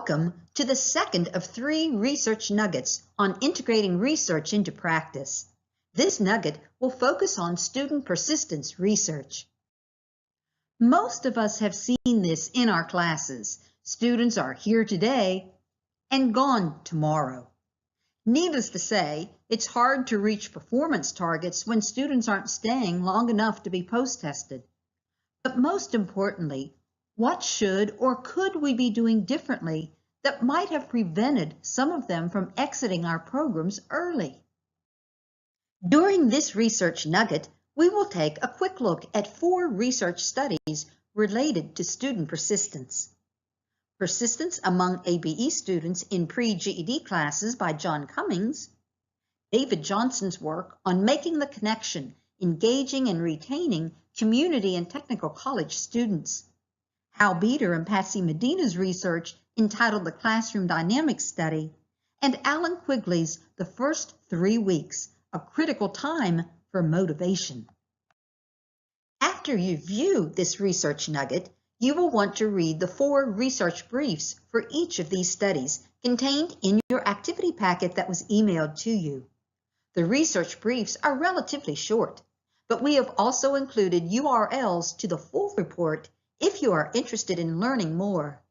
Welcome to the second of 3 research nuggets on integrating research into practice. This nugget will focus on student persistence research. Most of us have seen this in our classes. Students are here today and gone tomorrow. Needless to say, it's hard to reach performance targets when students aren't staying long enough to be post-tested. But most importantly, what should or could we be doing differently that might have prevented some of them from exiting our programs early? During this research nugget, we will take a quick look at 4 research studies related to student persistence. Persistence among ABE students in pre-GED classes by John Cummings, David Johnson's work on making the connection, engaging and retaining community and technical college students, Hal Beater and Patsy Medina's research entitled The Classroom Dynamics Study, and Alan Quigley's The First 3 Weeks, a Critical Time for Motivation. After you view this research nugget, you will want to read the 4 research briefs for each of these studies contained in your activity packet that was emailed to you. The research briefs are relatively short, but we have also included URLs to the full report if you are interested in learning more.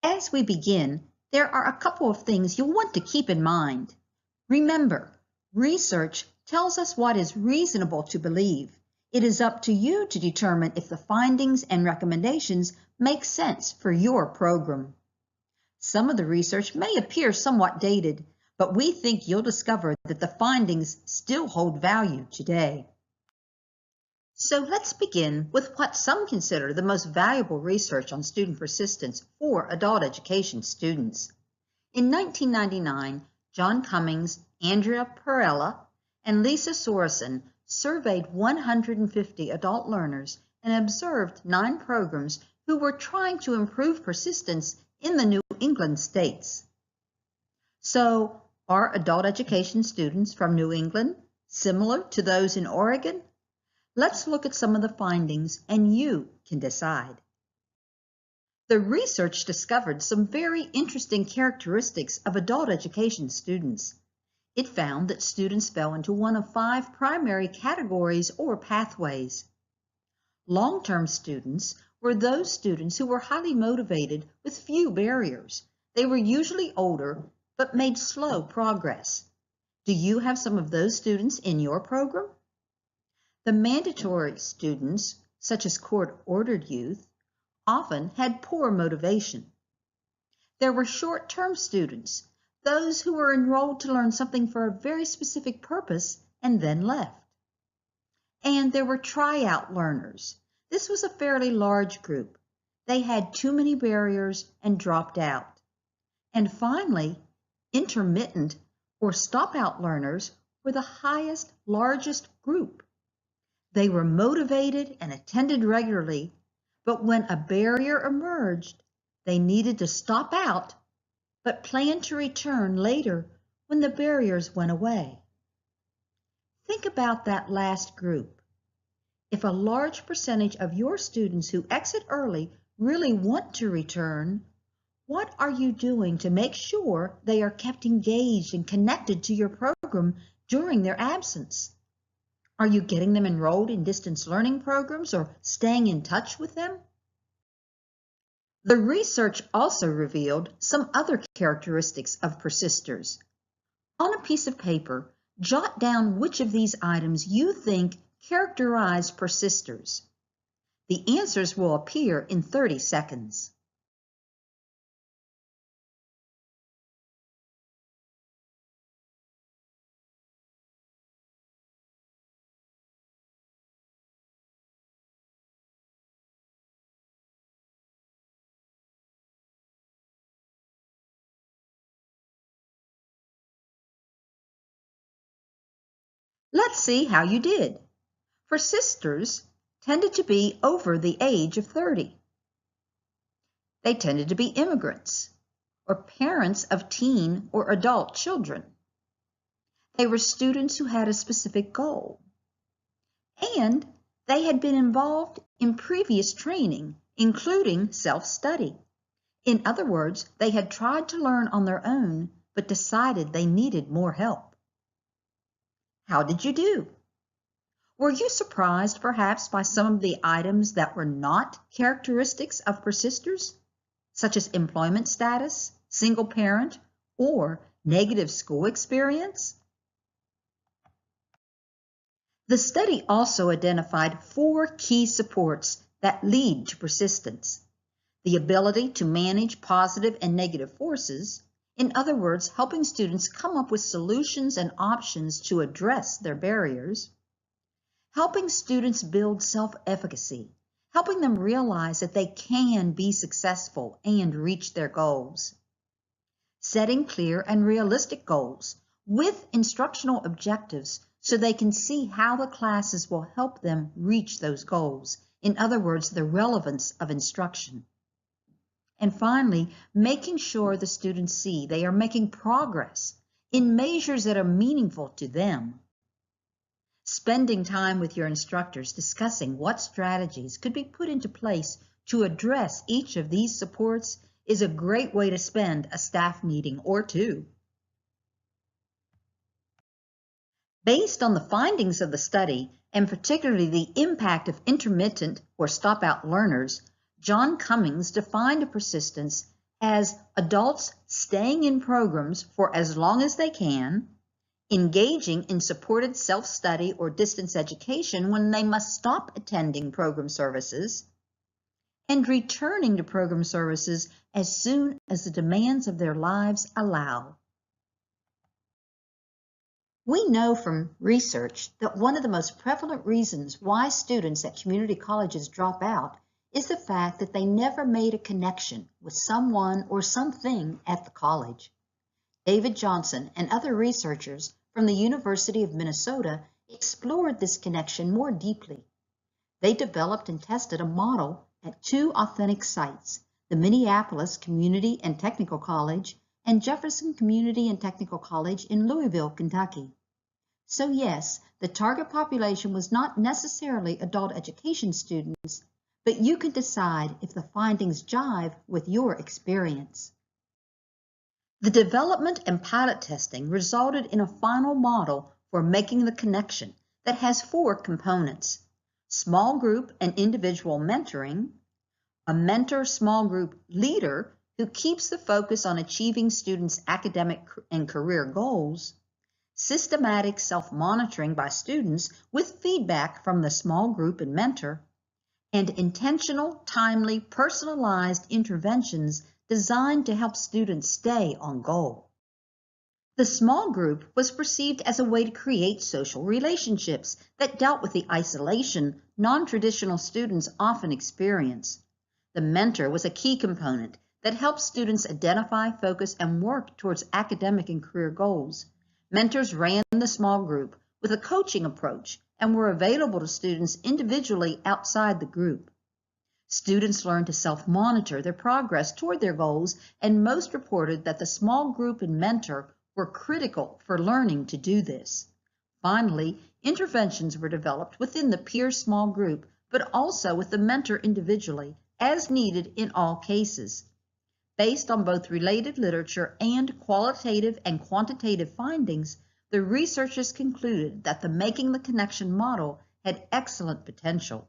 As we begin, there are a couple of things you'll want to keep in mind. Remember, research tells us what is reasonable to believe. It is up to you to determine if the findings and recommendations make sense for your program. Some of the research may appear somewhat dated, but we think you'll discover that the findings still hold value today. So let's begin with what some consider the most valuable research on student persistence for adult education students. In 1999, John Cummings, Andrea Perella, and Lisa Sorensen surveyed 150 adult learners and observed 9 programs who were trying to improve persistence in the New England states. So, are adult education students from New England similar to those in Oregon? Let's look at some of the findings and you can decide. The research discovered some very interesting characteristics of adult education students. It found that students fell into one of 5 primary categories or pathways. Long-term students were those students who were highly motivated with few barriers. They were usually older but made slow progress. Do you have some of those students in your program? The mandatory students, such as court-ordered youth, often had poor motivation. There were short-term students, those who were enrolled to learn something for a very specific purpose and then left. And there were tryout learners. This was a fairly large group. They had too many barriers and dropped out. And finally, intermittent or stop-out learners were the highest, largest group. They were motivated and attended regularly, but when a barrier emerged, they needed to stop out, but planned to return later when the barriers went away. Think about that last group. If a large percentage of your students who exit early really want to return, what are you doing to make sure they are kept engaged and connected to your program during their absence? Are you getting them enrolled in distance learning programs or staying in touch with them? The research also revealed some other characteristics of persisters. On a piece of paper, jot down which of these items you think characterize persisters. The answers will appear in 30 seconds. Let's see how you did. Persisters tended to be over the age of 30. They tended to be immigrants or parents of teen or adult children. They were students who had a specific goal. And they had been involved in previous training, including self-study. In other words, they had tried to learn on their own, but decided they needed more help. How did you do? Were you surprised perhaps by some of the items that were not characteristics of persisters, such as employment status, single parent, or negative school experience? The study also identified 4 key supports that lead to persistence. The ability to manage positive and negative forces, in other words, helping students come up with solutions and options to address their barriers. Helping students build self-efficacy, helping them realize that they can be successful and reach their goals. Setting clear and realistic goals with instructional objectives so they can see how the classes will help them reach those goals. In other words, the relevance of instruction. And finally, making sure the students see they are making progress in measures that are meaningful to them. Spending time with your instructors discussing what strategies could be put into place to address each of these supports is a great way to spend a staff meeting or 2. Based on the findings of the study, and particularly the impact of intermittent or stop-out learners, John Cummings defined persistence as adults staying in programs for as long as they can, engaging in supported self-study or distance education when they must stop attending program services, and returning to program services as soon as the demands of their lives allow. We know from research that one of the most prevalent reasons why students at community colleges drop out is the fact that they never made a connection with someone or something at the college. David Johnson and other researchers from the University of Minnesota explored this connection more deeply. They developed and tested a model at 2 authentic sites, the Minneapolis Community and Technical College and Jefferson Community and Technical College in Louisville, Kentucky. So yes, the target population was not necessarily adult education students, but you can decide if the findings jive with your experience. The development and pilot testing resulted in a final model for making the connection that has 4 components: small group and individual mentoring, a mentor small group leader who keeps the focus on achieving students' academic and career goals, systematic self-monitoring by students with feedback from the small group and mentor, and intentional, timely, personalized interventions designed to help students stay on goal. The small group was perceived as a way to create social relationships that dealt with the isolation non-traditional students often experience. The mentor was a key component that helped students identify, focus, and work towards academic and career goals. Mentors ran the small group with a coaching approach and were available to students individually outside the group. Students learned to self-monitor their progress toward their goals, and most reported that the small group and mentor were critical for learning to do this. Finally, interventions were developed within the peer small group, but also with the mentor individually, as needed in all cases. Based on both related literature and qualitative and quantitative findings, the researchers concluded that the Making the Connection model had excellent potential.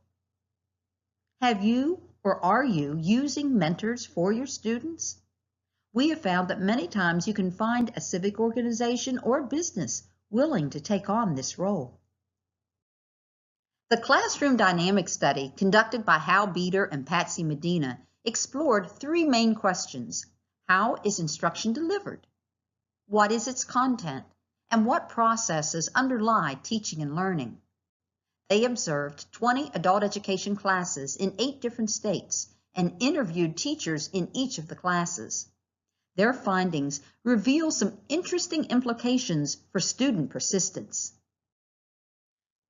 Have you or are you using mentors for your students? We have found that many times you can find a civic organization or business willing to take on this role. The Classroom Dynamics Study, conducted by Hal Beeder and Patsy Medina, explored 3 main questions. How is instruction delivered? What is its content? And what processes underlie teaching and learning? They observed 20 adult education classes in 8 different states and interviewed teachers in each of the classes. Their findings reveal some interesting implications for student persistence.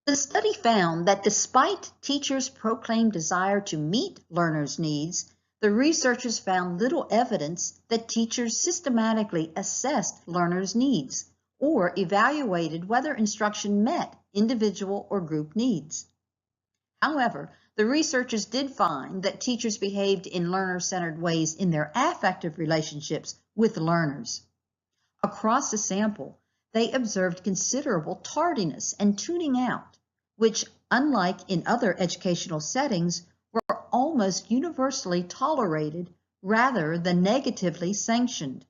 The study found that despite teachers' proclaimed desire to meet learners' needs, the researchers found little evidence that teachers systematically assessed learners' needs or evaluated whether instruction met individual or group needs. However, The researchers did find that teachers behaved in learner-centered ways in their affective relationships with learners. Across the sample, they observed considerable tardiness and tuning out, which, unlike in other educational settings, were almost universally tolerated rather than negatively sanctioned.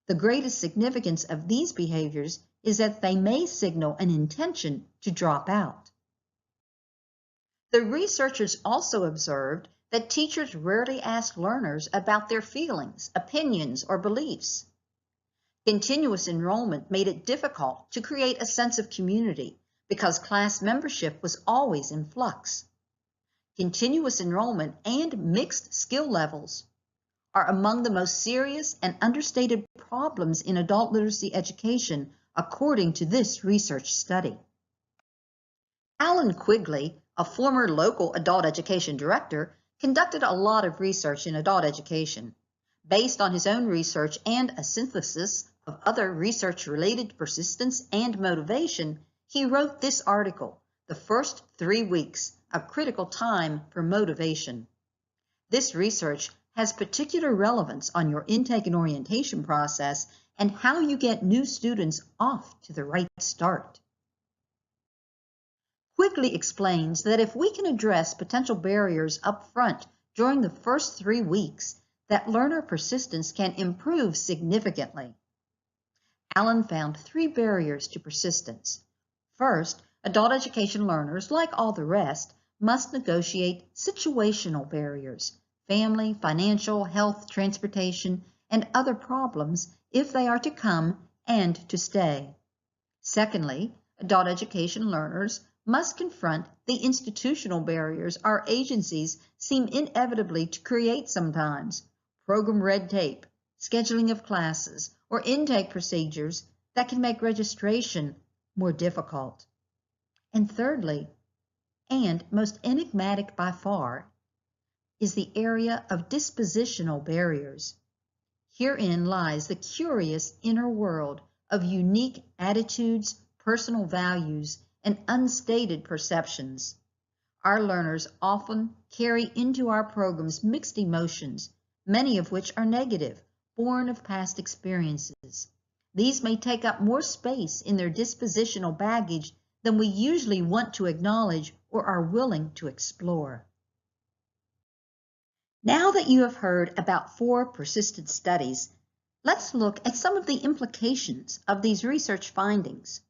The greatest significance of these behaviors is that they may signal an intention to drop out. The researchers also observed that teachers rarely asked learners about their feelings, opinions, or beliefs. Continuous enrollment made it difficult to create a sense of community because class membership was always in flux. Continuous enrollment and mixed skill levels are among the most serious and understated problems in adult literacy education, according to this research study. Alan Quigley, a former local adult education director, conducted a lot of research in adult education. Based on his own research and a synthesis of other research related to persistence and motivation, he wrote this article, "The First 3 Weeks, a Critical Time for Motivation." This research has particular relevance on your intake and orientation process and how you get new students off to the right start. Quigley explains that if we can address potential barriers up front during the first 3 weeks, that learner persistence can improve significantly. Alan found 3 barriers to persistence. First, adult education learners, like all the rest, must negotiate situational barriers, family, financial, health, transportation, and other problems if they are to come and to stay. Secondly, adult education learners must confront the institutional barriers our agencies seem inevitably to create sometimes: program red tape, scheduling of classes, or intake procedures that can make registration more difficult. And thirdly, and most enigmatic by far, is the area of dispositional barriers. Herein lies the curious inner world of unique attitudes, personal values, and unstated perceptions. Our learners often carry into our programs mixed emotions, many of which are negative, born of past experiences. These may take up more space in their dispositional baggage than we usually want to acknowledge or are willing to explore. Now that you have heard about 4 persistent studies, let's look at some of the implications of these research findings.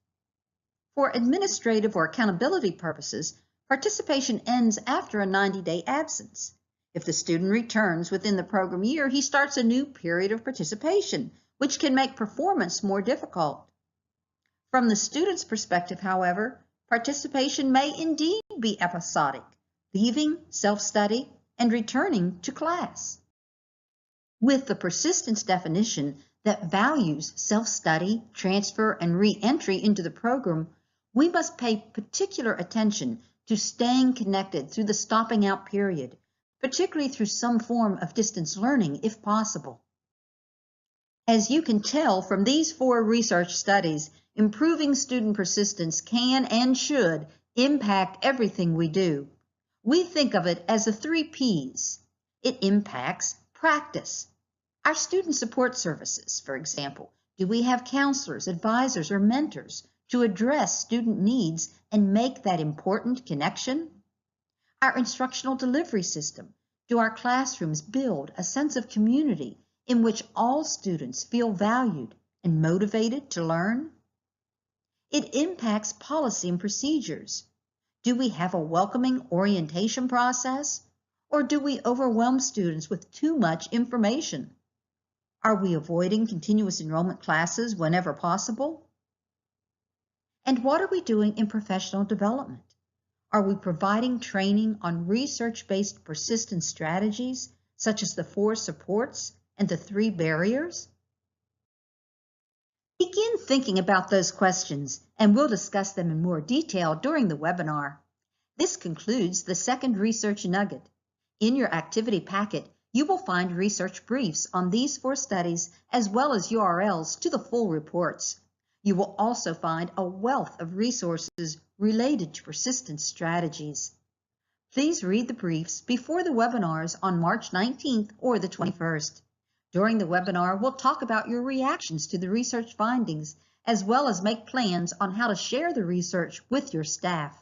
For administrative or accountability purposes, participation ends after a 90-day absence. If the student returns within the program year, he starts a new period of participation, which can make performance more difficult. From the student's perspective, however, participation may indeed be episodic, leaving self-study and returning to class. With the persistence definition that values self-study, transfer, and re-entry into the program, we must pay particular attention to staying connected through the stopping out period, particularly through some form of distance learning if possible. As you can tell from these 4 research studies, improving student persistence can and should impact everything we do. We think of it as the 3 Ps. It impacts practice. Our student support services, for example. Do we have counselors, advisors, or mentors to address student needs and make that important connection? Our instructional delivery system. Do our classrooms build a sense of community in which all students feel valued and motivated to learn? It impacts policy and procedures. Do we have a welcoming orientation process, or do we overwhelm students with too much information? Are we avoiding continuous enrollment classes whenever possible? And what are we doing in professional development? Are we providing training on research-based persistence strategies, such as the 4 supports and the 3 barriers? Begin thinking about those questions, and we'll discuss them in more detail during the webinar. This concludes the second research nugget. In your activity packet, you will find research briefs on these 4 studies, as well as URLs to the full reports. You will also find a wealth of resources related to persistence strategies. Please read the briefs before the webinars on March 19th or the 21st. During the webinar, we'll talk about your reactions to the research findings, as well as make plans on how to share the research with your staff.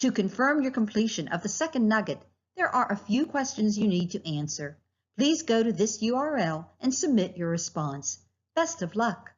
To confirm your completion of the second nugget, there are a few questions you need to answer. Please go to this URL and submit your response. Best of luck.